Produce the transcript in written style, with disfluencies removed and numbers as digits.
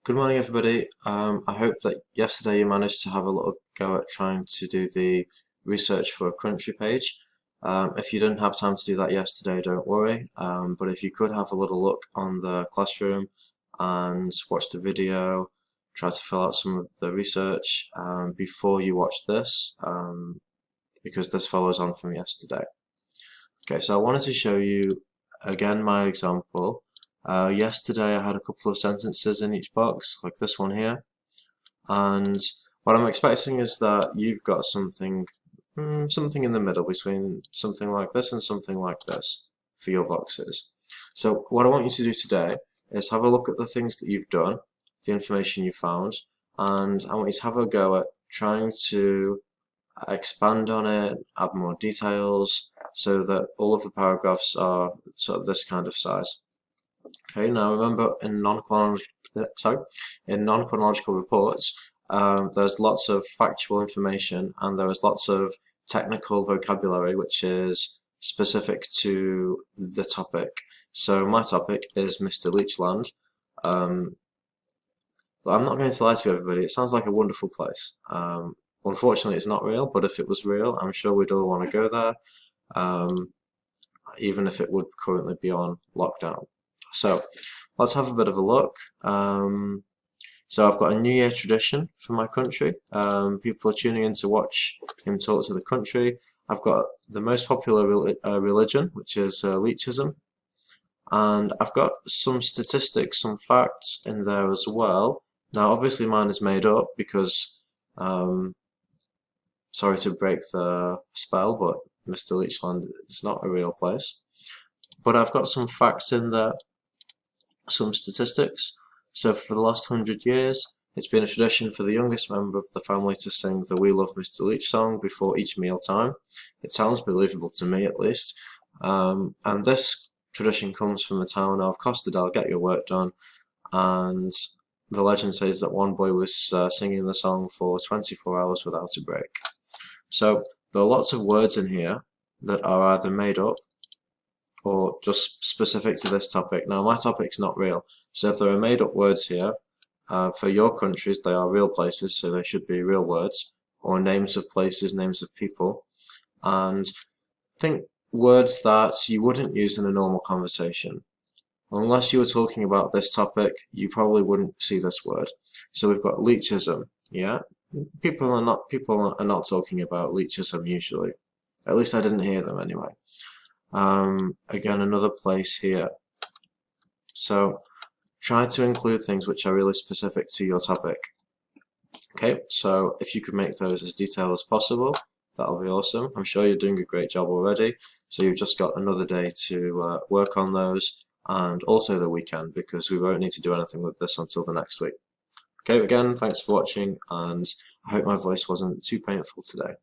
Good morning, everybody. I hope that yesterday you managed to have a little go at trying to do the research for a country page. If you didn't have time to do that yesterday, don't worry. But if you could have a little look on the classroom and watch the video, try to fill out some of the research before you watch this, because this follows on from yesterday. Okay, so I wanted to show you again my example. Yesterday I had a couple of sentences in each box, like this one here, and what I'm expecting is that you've got something in the middle between something like this and something like this for your boxes. So what I want you to do today is have a look at the things that you've done, the information you found, and I want you to have a go at trying to expand on it, add more details, so that all of the paragraphs are sort of this kind of size. Okay, now remember in non-chronological reports, there's lots of factual information and there is lots of technical vocabulary which is specific to the topic. So my topic is Mr. Leechland. But I'm not going to lie to everybody, it sounds like a wonderful place. Unfortunately, it's not real, but if it was real, I'm sure we'd all want to go there, even if it would currently be on lockdown. So let's have a bit of a look. So I've got a New Year tradition for my country. People are tuning in to watch him talk to the country. I've got the most popular religion, which is Leechism. And I've got some statistics, some facts in there as well. Now, obviously mine is made up because sorry to break the spell, but Mr. Leechland is not a real place. But I've got some facts in there, some statistics. So for the last 100 years, it's been a tradition for the youngest member of the family to sing the We Love Mr. Leech song before each meal time. It sounds believable to me, at least. And this tradition comes from the town of Costa del Get Your Work Done, and the legend says that one boy was singing the song for 24 hours without a break. So there are lots of words in here that are either made up or just specific to this topic. Now my topic's not real, so if there are made up words here, for your countries they are real places, so they should be real words, or names of places, names of people, and think words that you wouldn't use in a normal conversation. Unless you were talking about this topic, you probably wouldn't see this word. So we've got Leechism, yeah? People are not talking about Leechism usually. At least I didn't hear them anyway. Again, another place here. So try to include things which are really specific to your topic. Okay, so if you could make those as detailed as possible, that'll be awesome. I'm sure you're doing a great job already, so you've just got another day to work on those, and also the weekend, because we won't need to do anything with this until the next week. Okay, again, thanks for watching, and I hope my voice wasn't too painful today.